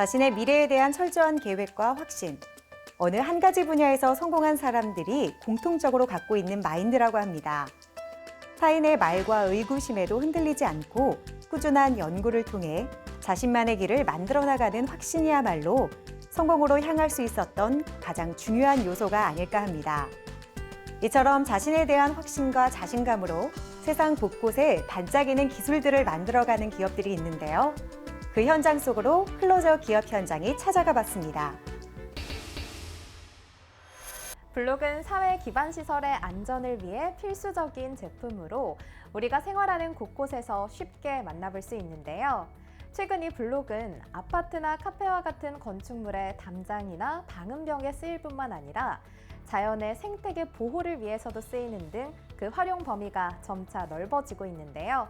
자신의 미래에 대한 철저한 계획과 확신, 어느 한 가지 분야에서 성공한 사람들이 공통적으로 갖고 있는 마인드라고 합니다. 타인의 말과 의구심에도 흔들리지 않고 꾸준한 연구를 통해 자신만의 길을 만들어 나가는 확신이야말로 성공으로 향할 수 있었던 가장 중요한 요소가 아닐까 합니다. 이처럼 자신에 대한 확신과 자신감으로 세상 곳곳에 반짝이는 기술들을 만들어가는 기업들이 있는데요. 그 현장 속으로 클로저 기업 현장이 찾아가 봤습니다. 블록은 사회 기반 시설의 안전을 위해 필수적인 제품으로 우리가 생활하는 곳곳에서 쉽게 만나볼 수 있는데요. 최근 이 블록은 아파트나 카페와 같은 건축물의 담장이나 방음벽에 쓰일 뿐만 아니라 자연의 생태계 보호를 위해서도 쓰이는 등 그 활용 범위가 점차 넓어지고 있는데요.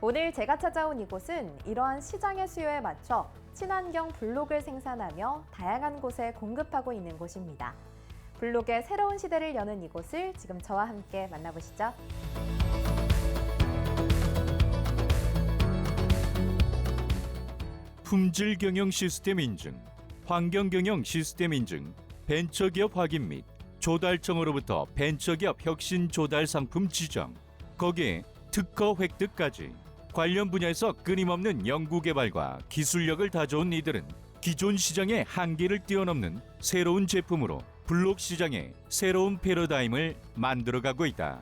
오늘 제가 찾아온 이곳은 이러한 시장의 수요에 맞춰 친환경 블록을 생산하며 다양한 곳에 공급하고 있는 곳입니다. 블록의 새로운 시대를 여는 이곳을 지금 저와 함께 만나보시죠. 품질 경영 시스템 인증, 환경 경영 시스템 인증, 벤처기업 확인 및 조달청으로부터 벤처기업 혁신 조달 상품 지정, 거기에 특허 획득까지 관련 분야에서 끊임없는 연구 개발과 기술력을 다져온 이들은 기존 시장의 한계를 뛰어넘는 새로운 제품으로 블록 시장의 새로운 패러다임을 만들어가고 있다.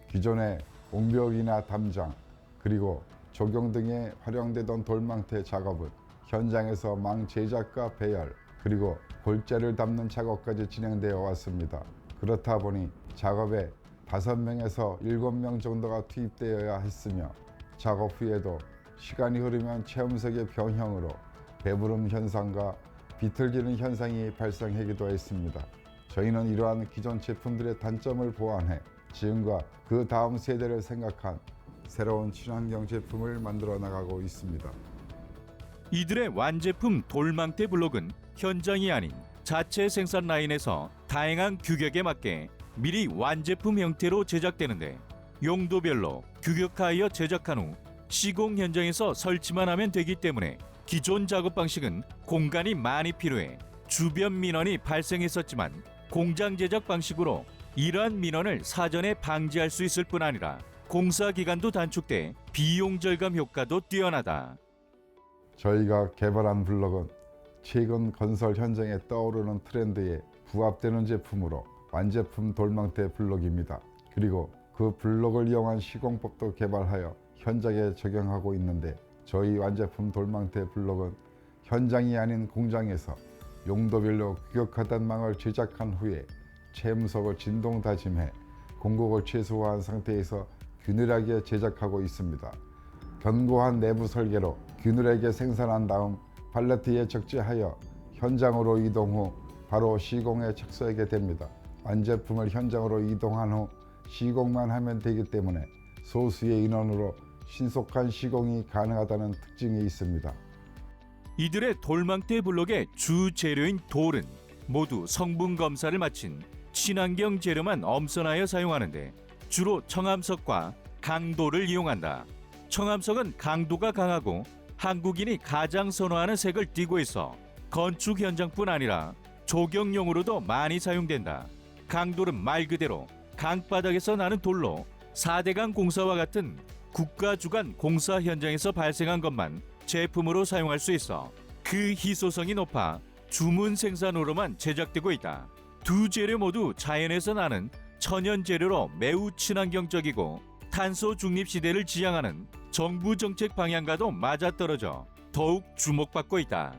기존의 옹벽이나 담장 그리고 조경 등에 활용되던 돌망태 작업은 현장에서 망 제작과 배열 그리고 골재를 담는 작업까지 진행되어 왔습니다. 그렇다 보니 작업에 5명에서 7명 정도가 투입되어야 했으며 작업 후에도 시간이 흐르면 체험석의 변형으로 배부름 현상과 비틀기는 현상이 발생하기도 했습니다. 저희는 이러한 기존 제품들의 단점을 보완해 지금과 그 다음 세대를 생각한 새로운 친환경 제품을 만들어 나가고 있습니다. 이들의 완제품 돌망태 블록은 현장이 아닌 자체 생산 라인에서 다양한 규격에 맞게 미리 완제품 형태로 제작되는데 용도별로 규격화하여 제작한 후 시공 현장에서 설치만 하면 되기 때문에 기존 작업 방식은 공간이 많이 필요해 주변 민원이 발생했었지만 공장 제작 방식으로 이러한 민원을 사전에 방지할 수 있을 뿐 아니라 공사 기간도 단축돼 비용 절감 효과도 뛰어나다. 저희가 개발한 블록은 최근 건설 현장에 떠오르는 트렌드에 부합되는 제품으로 완제품 돌망태 블록입니다. 그리고 그 블록을 이용한 시공법도 개발하여 현장에 적용하고 있는데 저희 완제품 돌망태 블록은 현장이 아닌 공장에서 용도별로 규격화된 망을 제작한 후에 체험석을 진동 다짐해 공급을 최소화한 상태에서 균일하게 제작하고 있습니다. 견고한 내부 설계로 균일하게 생산한 다음 팔레트에 적재하여 현장으로 이동 후 바로 시공에 착수하게 됩니다. 완제품을 현장으로 이동한 후 시공만 하면 되기 때문에 소수의 인원으로 신속한 시공이 가능하다는 특징이 있습니다. 이들의 돌망태 블록의 주 재료인 돌은 모두 성분 검사를 마친 친환경 재료만 엄선하여 사용하는데 주로 청암석과 강돌을 이용한다. 청암석은 강도가 강하고 한국인이 가장 선호하는 색을 띠고 있어 건축 현장뿐 아니라 조경용으로도 많이 사용된다. 강돌은 말 그대로 강바닥에서 나는 돌로 4대강 공사와 같은 국가 주관 공사 현장에서 발생한 것만 제품으로 사용할 수 있어 그 희소성이 높아 주문 생산으로만 제작되고 있다. 두 재료 모두 자연에서 나는 천연 재료로 매우 친환경적이고 탄소 중립 시대를 지향하는 정부 정책 방향과도 맞아떨어져 더욱 주목받고 있다.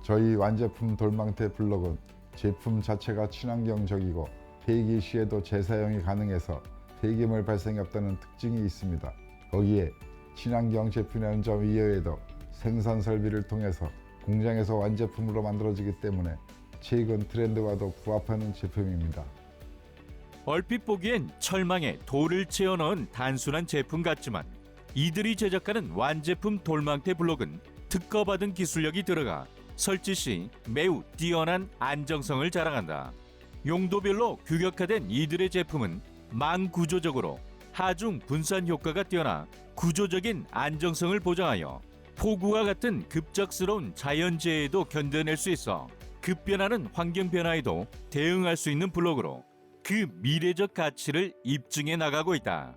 저희 완제품 돌망태 블록은 제품 자체가 친환경적이고 폐기 시에도 재사용이 가능해서 폐기물 발생이 없다는 특징이 있습니다. 거기에 친환경 제품이라는 점 이외에도 생산 설비를 통해서 공장에서 완제품으로 만들어지기 때문에 최근 트렌드와도 부합하는 제품입니다. 얼핏 보기엔 철망에 돌을 채워 넣은 단순한 제품 같지만 이들이 제작하는 완제품 돌망태 블록은 특허받은 기술력이 들어가 설치 시 매우 뛰어난 안정성을 자랑한다. 용도별로 규격화된 이들의 제품은 망구조적으로 하중 분산 효과가 뛰어나 구조적인 안정성을 보장하여 폭우와 같은 급작스러운 자연재해에도 견뎌낼 수 있어 급변하는 환경 변화에도 대응할 수 있는 블록으로 그 미래적 가치를 입증해 나가고 있다.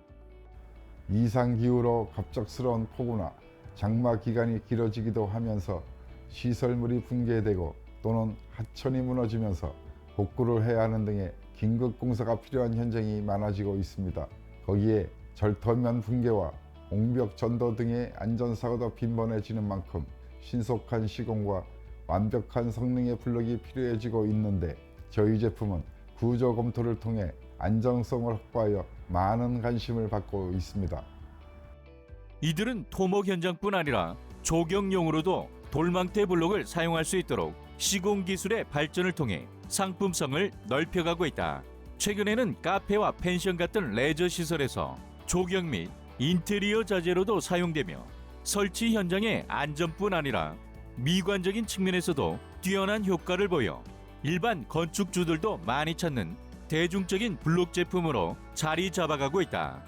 이상기후로 갑작스러운 폭우나 장마 기간이 길어지기도 하면서 시설물이 붕괴되고 또는 하천이 무너지면서 복구를 해야 하는 등의 긴급 공사가 필요한 현장이 많아지고 있습니다. 거기에 절터면 붕괴와 옹벽 전도 등의 안전사고도 빈번해지는 만큼 신속한 시공과 완벽한 성능의 블록이 필요해지고 있는데 저희 제품은 구조 검토를 통해 안정성을 확보하여 많은 관심을 받고 있습니다. 이들은 토목 현장뿐 아니라 조경용으로도 돌망태 블록을 사용할 수 있도록 시공 기술의 발전을 통해 상품성을 넓혀가고 있다. 최근에는 카페와 펜션 같은 레저 시설에서 조경 및 인테리어 자재로도 사용되며 설치 현장의 안전뿐 아니라 미관적인 측면에서도 뛰어난 효과를 보여 일반 건축주들도 많이 찾는 대중적인 블록 제품으로 자리 잡아가고 있다.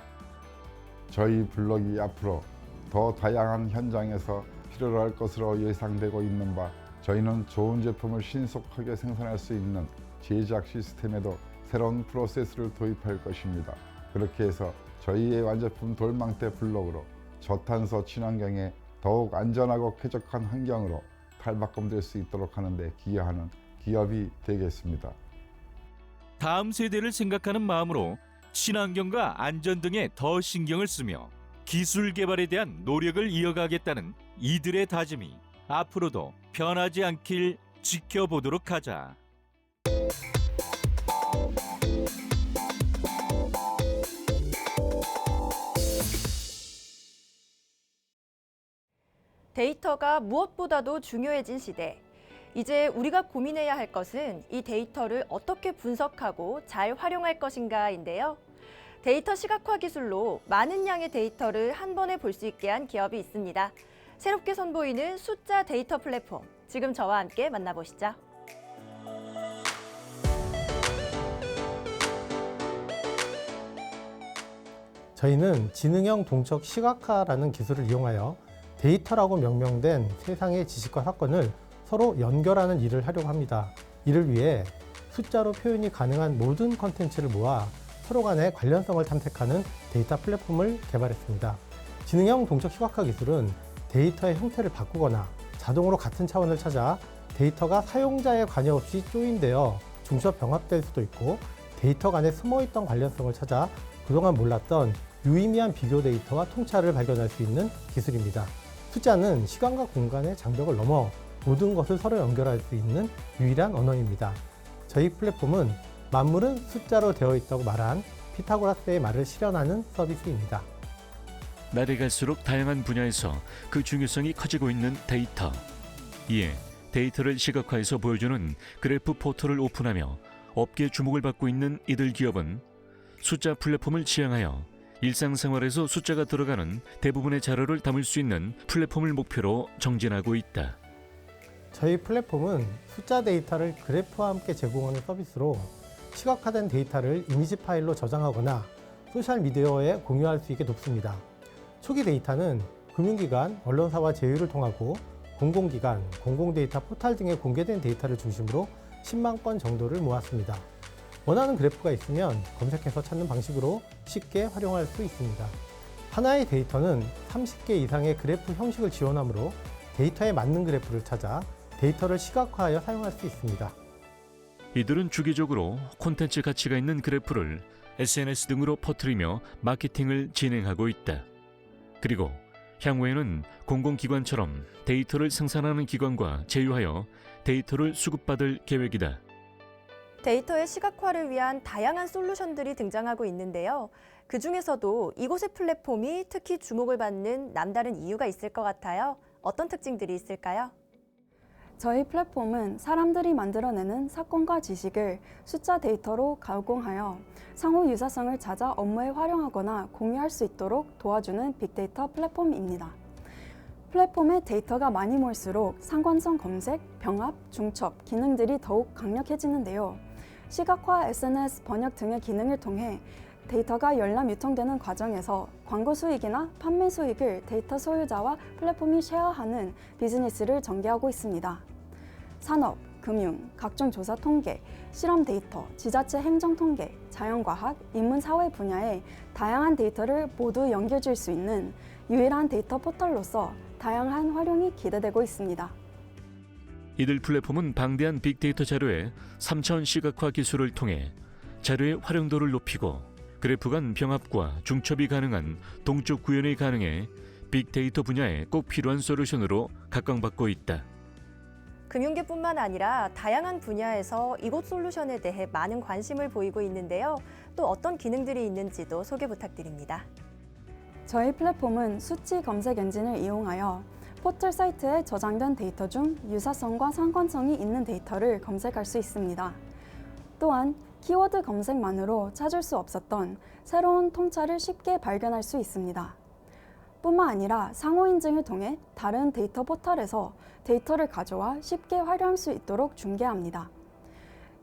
저희 블록이 앞으로 더 다양한 현장에서 필요로 할 것으로 예상되고 있는 바 저희는 좋은 제품을 신속하게 생산할 수 있는 제작 시스템에도 새로운 프로세스를 도입할 것입니다. 그렇게 해서 저희의 완제품 돌망대 블록으로 저탄소 친환경에 더욱 안전하고 쾌적한 환경으로 탈바꿈될 수 있도록 하는 데 기여하는 기업이 되겠습니다. 다음 세대를 생각하는 마음으로 친환경과 안전 등에 더 신경을 쓰며 기술 개발에 대한 노력을 이어가겠다는 이들의 다짐이 앞으로도 변하지 않길 지켜보도록 하자. 데이터가 무엇보다도 중요해진 시대. 이제 우리가 고민해야 할 것은 이 데이터를 어떻게 분석하고 잘 활용할 것인가인데요. 데이터 시각화 기술로 많은 양의 데이터를 한 번에 볼 수 있게 한 기업이 있습니다. 새롭게 선보이는 숫자 데이터 플랫폼. 지금 저와 함께 만나보시죠. 저희는 지능형 동적 시각화라는 기술을 이용하여 데이터라고 명명된 세상의 지식과 사건을 서로 연결하는 일을 하려고 합니다. 이를 위해 숫자로 표현이 가능한 모든 컨텐츠를 모아 서로 간의 관련성을 탐색하는 데이터 플랫폼을 개발했습니다. 지능형 동적 시각화 기술은 데이터의 형태를 바꾸거나 자동으로 같은 차원을 찾아 데이터가 사용자의 관여 없이 조인되어 중첩 병합될 수도 있고 데이터 간에 숨어있던 관련성을 찾아 그동안 몰랐던 유의미한 비교 데이터와 통찰을 발견할 수 있는 기술입니다. 숫자는 시간과 공간의 장벽을 넘어 모든 것을 서로 연결할 수 있는 유일한 언어입니다. 저희 플랫폼은 만물은 숫자로 되어 있다고 말한 피타고라스의 말을 실현하는 서비스입니다. 날이 갈수록 다양한 분야에서 그 중요성이 커지고 있는 데이터. 이에 데이터를 시각화해서 보여주는 그래프 포털을 오픈하며 업계 주목을 받고 있는 이들 기업은 숫자 플랫폼을 지향하여 일상생활에서 숫자가 들어가는 대부분의 자료를 담을 수 있는 플랫폼을 목표로 정진하고 있다. 저희 플랫폼은 숫자 데이터를 그래프와 함께 제공하는 서비스로 시각화된 데이터를 이미지 파일로 저장하거나 소셜미디어에 공유할 수 있게 돕습니다. 초기 데이터는 금융기관, 언론사와 제휴를 통하고 공공기관, 공공데이터 포털 등에 공개된 데이터를 중심으로 10만 건 정도를 모았습니다. 원하는 그래프가 있으면 검색해서 찾는 방식으로 쉽게 활용할 수 있습니다. 하나의 데이터는 30개 이상의 그래프 형식을 지원하므로 데이터에 맞는 그래프를 찾아 데이터를 시각화하여 사용할 수 있습니다. 이들은 주기적으로 콘텐츠 가치가 있는 그래프를 SNS 등으로 퍼뜨리며 마케팅을 진행하고 있다. 그리고 향후에는 공공기관처럼 데이터를 생산하는 기관과 제휴하여 데이터를 수급받을 계획이다. 데이터의 시각화를 위한 다양한 솔루션들이 등장하고 있는데요. 그 중에서도 이곳의 플랫폼이 특히 주목을 받는 남다른 이유가 있을 것 같아요. 어떤 특징들이 있을까요? 저희 플랫폼은 사람들이 만들어내는 사건과 지식을 숫자 데이터로 가공하여 상호 유사성을 찾아 업무에 활용하거나 공유할 수 있도록 도와주는 빅데이터 플랫폼입니다. 플랫폼에 데이터가 많이 모일수록 상관성 검색, 병합, 중첩 기능들이 더욱 강력해지는데요. 시각화, SNS 번역 등의 기능을 통해 데이터가 열람 유통되는 과정에서 광고 수익이나 판매 수익을 데이터 소유자와 플랫폼이 쉐어하는 비즈니스를 전개하고 있습니다. 산업, 금융, 각종 조사 통계, 실험 데이터, 지자체 행정 통계, 자연과학, 인문사회 분야의 다양한 데이터를 모두 연결줄 수 있는 유일한 데이터 포털로서 다양한 활용이 기대되고 있습니다. 이들 플랫폼은 방대한 빅데이터 자료의 3차원 시각화 기술을 통해 자료의 활용도를 높이고 그래프 간 병합과 중첩이 가능한 동적 구현이 가능해 빅데이터 분야에 꼭 필요한 솔루션으로 각광받고 있다. 금융계뿐만 아니라 다양한 분야에서 이곳 솔루션에 대해 많은 관심을 보이고 있는데요. 또 어떤 기능들이 있는지도 소개 부탁드립니다. 저희 플랫폼은 수치 검색 엔진을 이용하여 포털 사이트에 저장된 데이터 중 유사성과 상관성이 있는 데이터를 검색할 수 있습니다. 또한 키워드 검색만으로 찾을 수 없었던 새로운 통찰을 쉽게 발견할 수 있습니다. 뿐만 아니라 상호 인증을 통해 다른 데이터 포털에서 데이터를 가져와 쉽게 활용할 수 있도록 중개합니다.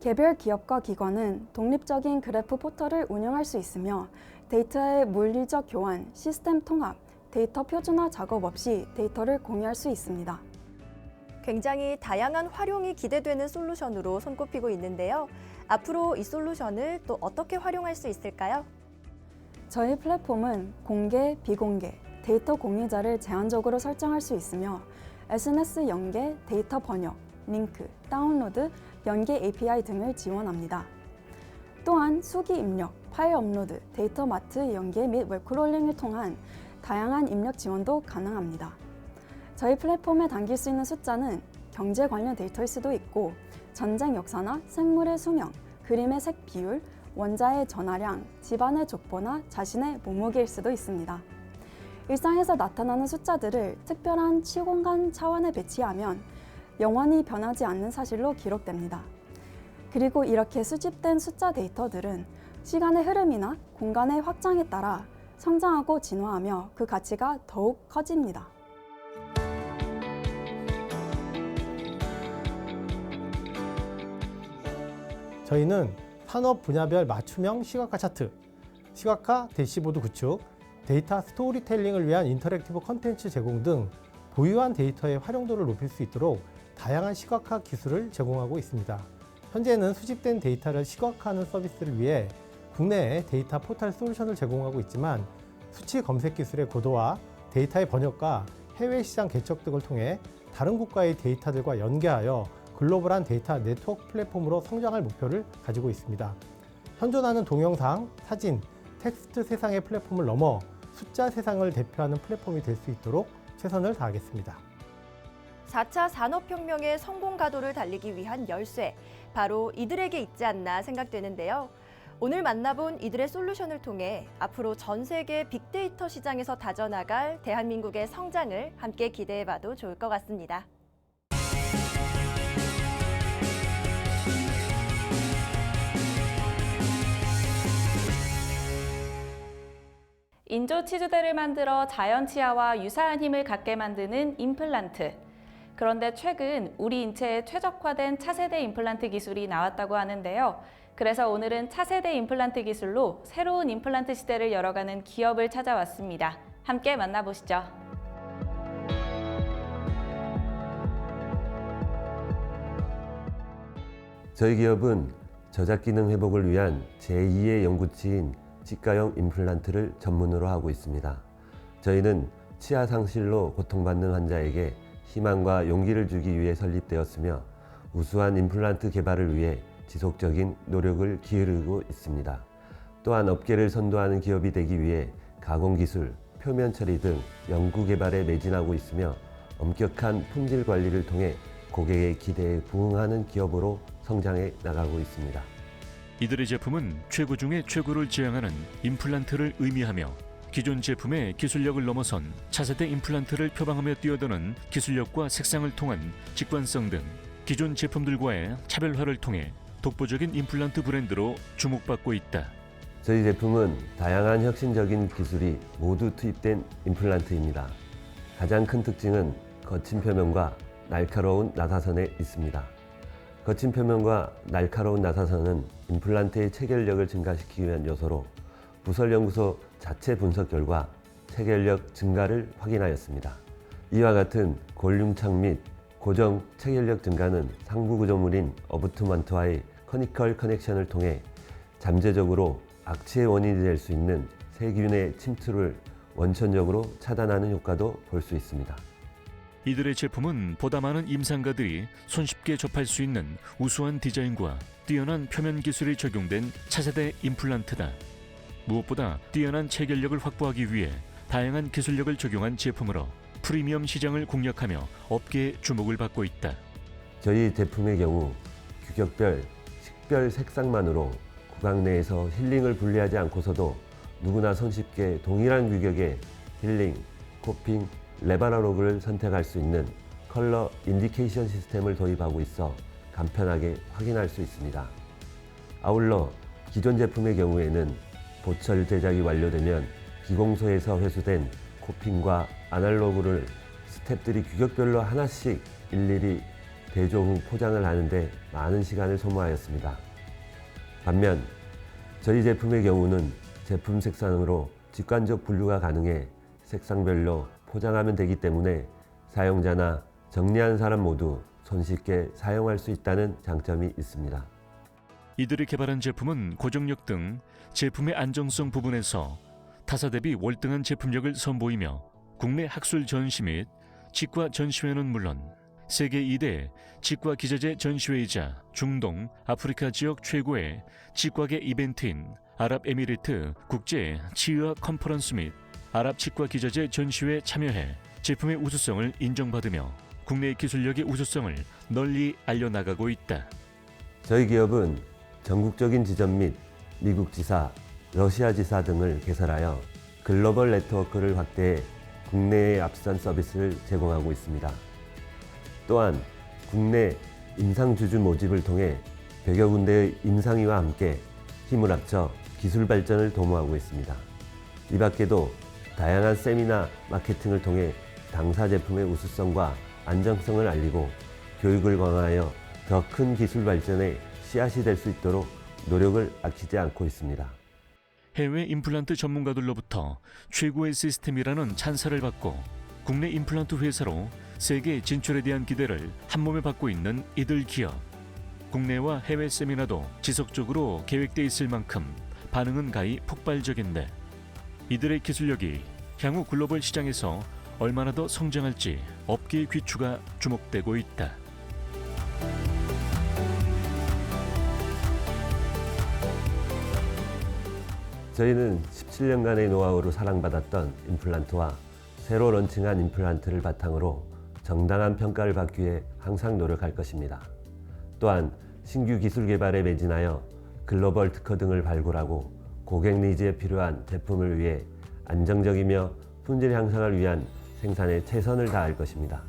개별 기업과 기관은 독립적인 그래프 포털을 운영할 수 있으며 데이터의 물리적 교환, 시스템 통합, 데이터 표준화 작업 없이 데이터를 공유할 수 있습니다. 굉장히 다양한 활용이 기대되는 솔루션으로 손꼽히고 있는데요. 앞으로 이 솔루션을 또 어떻게 활용할 수 있을까요? 저희 플랫폼은 공개, 비공개, 데이터 공유자를 제한적으로 설정할 수 있으며 SNS 연계, 데이터 번역, 링크, 다운로드, 연계 API 등을 지원합니다. 또한 수기 입력, 파일 업로드, 데이터 마트 연계 및 웹크롤링을 통한 다양한 입력 지원도 가능합니다. 저희 플랫폼에 담길 수 있는 숫자는 경제 관련 데이터일 수도 있고 전쟁 역사나 생물의 수명, 그림의 색 비율, 원자의 전하량, 집안의 족보나 자신의 몸무게일 수도 있습니다. 일상에서 나타나는 숫자들을 특별한 시공간 차원에 배치하면 영원히 변하지 않는 사실로 기록됩니다. 그리고 이렇게 수집된 숫자 데이터들은 시간의 흐름이나 공간의 확장에 따라 성장하고 진화하며 그 가치가 더욱 커집니다. 저희는 산업 분야별 맞춤형 시각화 차트, 시각화 대시보드 구축, 데이터 스토리텔링을 위한 인터랙티브 콘텐츠 제공 등 보유한 데이터의 활용도를 높일 수 있도록 다양한 시각화 기술을 제공하고 있습니다. 현재는 수집된 데이터를 시각화하는 서비스를 위해 국내에 데이터 포털 솔루션을 제공하고 있지만 수치 검색 기술의 고도화, 데이터의 번역과 해외 시장 개척 등을 통해 다른 국가의 데이터들과 연계하여 글로벌한 데이터 네트워크 플랫폼으로 성장할 목표를 가지고 있습니다. 현존하는 동영상, 사진, 텍스트 세상의 플랫폼을 넘어 숫자 세상을 대표하는 플랫폼이 될 수 있도록 최선을 다하겠습니다. 4차 산업혁명의 성공 가도를 달리기 위한 열쇠, 바로 이들에게 있지 않나 생각되는데요. 오늘 만나본 이들의 솔루션을 통해 앞으로 전 세계 빅데이터 시장에서 다져나갈 대한민국의 성장을 함께 기대해봐도 좋을 것 같습니다. 인조 치주대를 만들어 자연 치아와 유사한 힘을 갖게 만드는 임플란트. 그런데 최근 우리 인체에 최적화된 차세대 임플란트 기술이 나왔다고 하는데요. 그래서 오늘은 차세대 임플란트 기술로 새로운 임플란트 시대를 열어가는 기업을 찾아왔습니다. 함께 만나보시죠. 저희 기업은 저작 기능 회복을 위한 제2의 연구치인 치과형 임플란트를 전문으로 하고 있습니다. 저희는 치아 상실로 고통받는 환자에게 희망과 용기를 주기 위해 설립되었으며 우수한 임플란트 개발을 위해 지속적인 노력을 기울이고 있습니다. 또한 업계를 선도하는 기업이 되기 위해 가공기술, 표면 처리 등 연구 개발에 매진하고 있으며 엄격한 품질 관리를 통해 고객의 기대에 부응하는 기업으로 성장해 나가고 있습니다. 이들의 제품은 최고 중에 최고를 지향하는 임플란트를 의미하며 기존 제품의 기술력을 넘어선 차세대 임플란트를 표방하며 뛰어드는 기술력과 색상을 통한 직관성 등 기존 제품들과의 차별화를 통해 독보적인 임플란트 브랜드로 주목받고 있다. 저희 제품은 다양한 혁신적인 기술이 모두 투입된 임플란트입니다. 가장 큰 특징은 거친 표면과 날카로운 나사선에 있습니다. 거친 표면과 날카로운 나사선은 임플란트의 체결력을 증가시키기 위한 요소로 부설연구소 자체 분석 결과 체결력 증가를 확인하였습니다. 이와 같은 골융착 및 고정 체결력 증가는 상부 구조물인 어부트먼트와의 커니컬 커넥션을 통해 잠재적으로 악취의 원인이 될 수 있는 세균의 침투를 원천적으로 차단하는 효과도 볼 수 있습니다. 이들의 제품은 보다 많은 임상가들이 손쉽게 접할 수 있는 우수한 디자인과 뛰어난 표면 기술이 적용된 차세대 임플란트다. 무엇보다 뛰어난 체결력을 확보하기 위해 다양한 기술력을 적용한 제품으로 프리미엄 시장을 공략하며 업계의 주목을 받고 있다. 저희 제품의 경우 규격별, 식별 색상만으로 구강 내에서 힐링을 분리하지 않고서도 누구나 손쉽게 동일한 규격의 힐링, 코핑, 레바나로그를 선택할 수 있는 컬러 인디케이션 시스템을 도입하고 있어 간편하게 확인할 수 있습니다. 아울러 기존 제품의 경우에는 보철 제작이 완료되면 기공소에서 회수된 코핑과 아날로그를 스태프들이 규격별로 하나씩 일일이 대조 후 포장을 하는데 많은 시간을 소모하였습니다. 반면 저희 제품의 경우는 제품 색상으로 직관적 분류가 가능해 색상별로 포장하면 되기 때문에 사용자나 정리한 사람 모두 손쉽게 사용할 수 있다는 장점이 있습니다. 이들이 개발한 제품은 고정력 등 제품의 안정성 부분에서 타사 대비 월등한 제품력을 선보이며 국내 학술 전시 및 치과 전시회는 물론 세계 2대 치과 기자재 전시회이자 중동, 아프리카 지역 최고의 치과계 이벤트인 아랍에미리트 국제 치의학 컨퍼런스 및 아랍 치과 기자재 전시회에 참여해 제품의 우수성을 인정받으며 국내 기술력의 우수성을 널리 알려나가고 있다. 저희 기업은 전국적인 지점 및 미국 지사, 러시아 지사 등을 개설하여 글로벌 네트워크를 확대해 국내의 앞선 서비스를 제공하고 있습니다. 또한 국내 임상주주 모집을 통해 100여 군데의 임상의와 함께 힘을 합쳐 기술 발전을 도모하고 있습니다. 이 밖에도 다양한 세미나 마케팅을 통해 당사 제품의 우수성과 안정성을 알리고 교육을 강화하여 더 큰 기술 발전의 씨앗이 될 수 있도록 노력을 아끼지 않고 있습니다. 해외 임플란트 전문가들로부터 최고의 시스템이라는 찬사를 받고 국내 임플란트 회사로 세계 진출에 대한 기대를 한몸에 받고 있는 이들 기업. 국내와 해외 세미나도 지속적으로 계획돼 있을 만큼 반응은 가히 폭발적인데 이들의 기술력이 향후 글로벌 시장에서 얼마나 더 성장할지 업계의 귀추가 주목되고 있다. 저희는 17년간의 노하우로 사랑받았던 임플란트와 새로 런칭한 임플란트를 바탕으로 정당한 평가를 받기 위해 항상 노력할 것입니다. 또한 신규 기술 개발에 매진하여 글로벌 특허 등을 발굴하고 고객 니즈에 필요한 제품을 위해 안정적이며 품질 향상을 위한 생산에 최선을 다할 것입니다.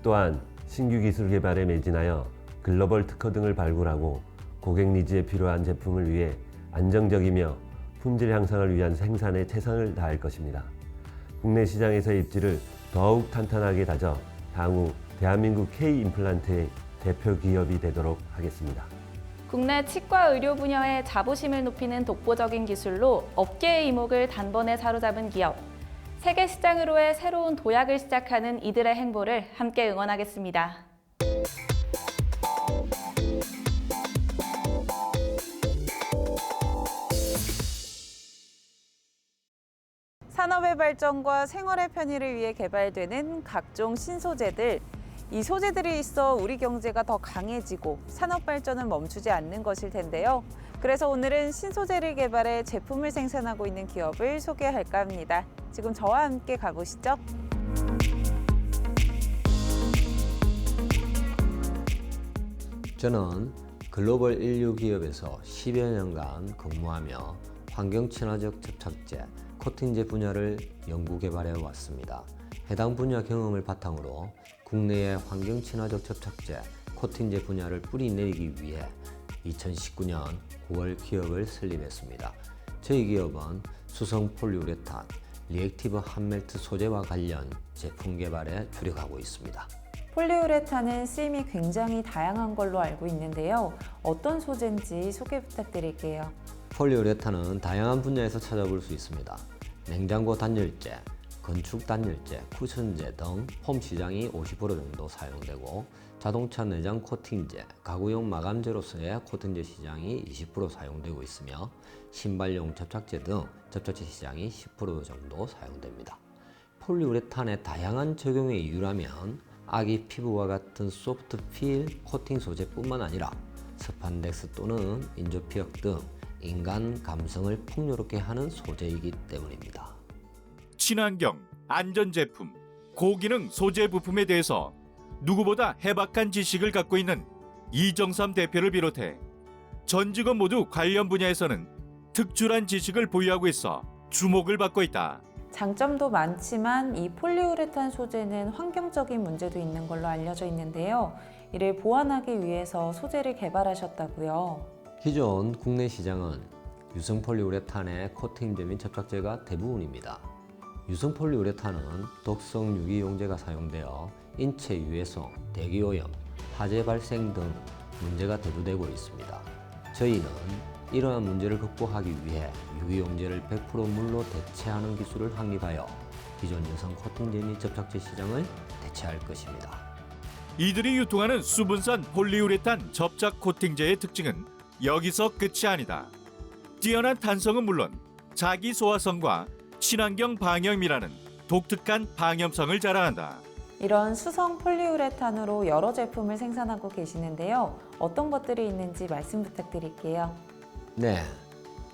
또한 신규 기술 개발에 매진하여 글로벌 특허 등을 발굴하고 고객 니즈에 필요한 제품을 위해 안정적이며 품질 향상을 위한 생산에 최선을 다할 것입니다. 국내 시장에서의 입지를 더욱 탄탄하게 다져 향후 대한민국 K 임플란트의 대표 기업이 되도록 하겠습니다. 국내 치과 의료 분야의 자부심을 높이는 독보적인 기술로 업계의 이목을 단번에 사로잡은 기업. 세계 시장으로의 새로운 도약을 시작하는 이들의 행보를 함께 응원하겠습니다. 산업의 발전과 생활의 편의를 위해 개발되는 각종 신소재들. 이 소재들이 있어 우리 경제가 더 강해지고 산업 발전은 멈추지 않는 것일 텐데요. 그래서 오늘은 신소재를 개발해 제품을 생산하고 있는 기업을 소개할까 합니다. 지금 저와 함께 가보시죠. 저는 글로벌 인류 기업에서 10여 년간 근무하며 환경 친화적 접착제, 코팅제 분야를 연구 개발해 왔습니다. 해당 분야 경험을 바탕으로 국내의 환경 친화적 접착제, 코팅제 분야를 뿌리내리기 위해 2019년 9월 기업을 설립했습니다. 저희 기업은 수성 폴리우레탄, 리액티브 한멜트 소재와 관련 제품 개발에 주력하고 있습니다. 폴리우레탄은 쓰임이 굉장히 다양한 걸로 알고 있는데요. 어떤 소재인지 소개 부탁드릴게요. 폴리우레탄은 다양한 분야에서 찾아볼 수 있습니다. 냉장고 단열재, 건축 단열재, 쿠션재 등 폼 시장이 50% 정도 사용되고 자동차 내장 코팅제, 가구용 마감재로서의 코팅제 시장이 20% 사용되고 있으며 신발용 접착제 등 접착제 시장이 10% 정도 사용됩니다. 폴리우레탄의 다양한 적용의 이유라면 아기 피부와 같은 소프트 필 코팅 소재뿐만 아니라 스판덱스 또는 인조피혁 등 인간 감성을 풍요롭게 하는 소재이기 때문입니다. 친환경, 안전제품, 고기능 소재 부품에 대해서 누구보다 해박한 지식을 갖고 있는 이정삼 대표를 비롯해 전 직원 모두 관련 분야에서는 특출한 지식을 보유하고 있어 주목을 받고 있다. 장점도 많지만 이 폴리우레탄 소재는 환경적인 문제도 있는 걸로 알려져 있는데요. 이를 보완하기 위해서 소재를 개발하셨다고요. 기존 국내 시장은 유성 폴리우레탄의 코팅제 및 접착제가 대부분입니다. 유성 폴리우레탄은 독성 유기용제가 사용되어 인체 유해성, 대기오염, 화재 발생 등 문제가 대두되고 있습니다. 저희는 이러한 문제를 극복하기 위해 유기용제를 100% 물로 대체하는 기술을 확립하여 기존 여성 코팅제 및 접착제 시장을 대체할 것입니다. 이들이 유통하는 수분산 폴리우레탄 접착 코팅제의 특징은 여기서 끝이 아니다. 뛰어난 탄성은 물론 자기 소화성과 친환경 방염이라는 독특한 방염성을 자랑한다. 이런 수성 폴리우레탄으로 여러 제품을 생산하고 계시는데요. 어떤 것들이 있는지 말씀 부탁드릴게요. 네,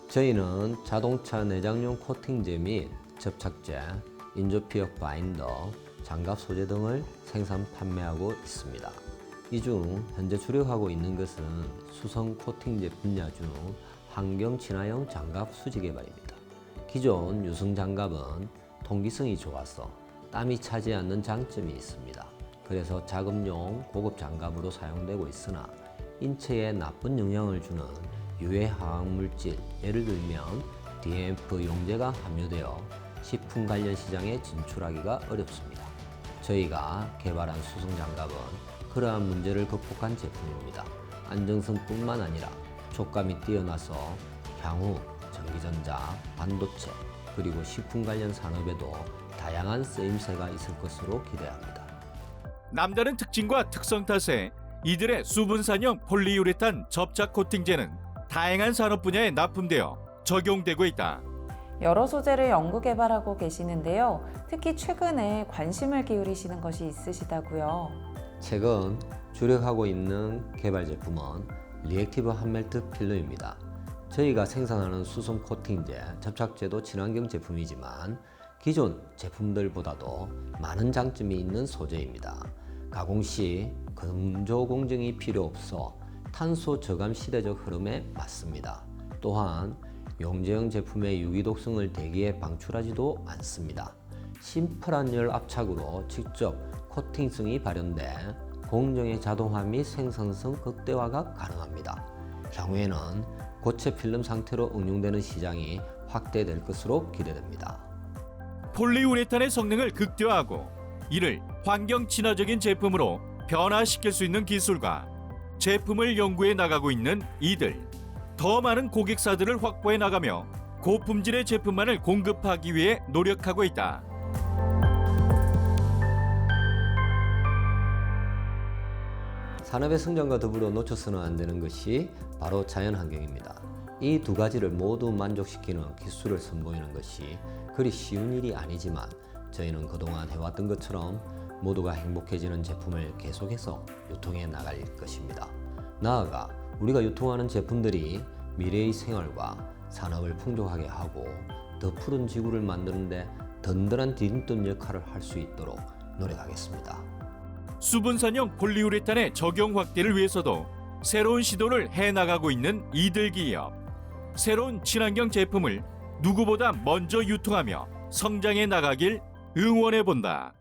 저희는 자동차 내장용 코팅제 및 접착제, 인조피혁 바인더, 장갑 소재 등을 생산 판매하고 있습니다. 이 중 현재 주력하고 있는 것은 수성 코팅제 분야 중 환경 친화형 장갑 수지 개발입니다. 기존 유성 장갑은 통기성이 좋아서 땀이 차지 않는 장점이 있습니다. 그래서 작업용 고급 장갑으로 사용되고 있으나 인체에 나쁜 영향을 주는 유해 화학 물질, 예를 들면 DMF 용제가 함유되어 식품 관련 시장에 진출하기가 어렵습니다. 저희가 개발한 수성 장갑은 그러한 문제를 극복한 제품입니다. 안정성뿐만 아니라 촉감이 뛰어나서 향후 전기전자, 반도체, 그리고 식품 관련 산업에도 다양한 쓰임새가 있을 것으로 기대합니다. 남다른 특징과 특성 탓에 이들의 수분산형 폴리우레탄 접착 코팅제는 다양한 산업 분야에 납품되어 적용되고 있다. 여러 소재를 연구 개발하고 계시는데요. 특히 최근에 관심을 기울이시는 것이 있으시다고요. 최근 주력하고 있는 개발 제품은 리액티브 한멜트 필러입니다. 저희가 생산하는 수성 코팅제, 접착제도 친환경 제품이지만 기존 제품들보다도 많은 장점이 있는 소재입니다. 가공 시 건조 공정이 필요 없어 탄소 저감 시대적 흐름에 맞습니다. 또한 용제형 제품의 유기독성을 대기에 방출하지도 않습니다. 심플한 열 압착으로 직접 코팅성이 발현돼 공정의 자동화 및 생산성 극대화가 가능합니다. 향후에는 고체 필름 상태로 응용되는 시장이 확대될 것으로 기대됩니다. 폴리우레탄의 성능을 극대화하고 이를 환경 친화적인 제품으로 변화시킬 수 있는 기술과 제품을 연구해 나가고 있는 이들. 더 많은 고객사들을 확보해 나가며 고품질의 제품만을 공급하기 위해 노력하고 있다. 산업의 성장과 더불어 놓쳐서는 안 되는 것이 바로 자연환경입니다. 이 두 가지를 모두 만족시키는 기술을 선보이는 것이 그리 쉬운 일이 아니지만 저희는 그동안 해왔던 것처럼 모두가 행복해지는 제품을 계속해서 유통해 나갈 것입니다. 나아가 우리가 유통하는 제품들이 미래의 생활과 산업을 풍족하게 하고 더 푸른 지구를 만드는 데 든든한 디딤돌 역할을 할 수 있도록 노력하겠습니다. 수분산형 폴리우레탄의 적용 확대를 위해서도 새로운 시도를 해나가고 있는 이들 기업. 새로운 친환경 제품을 누구보다 먼저 유통하며 성장해 나가길 응원해 본다.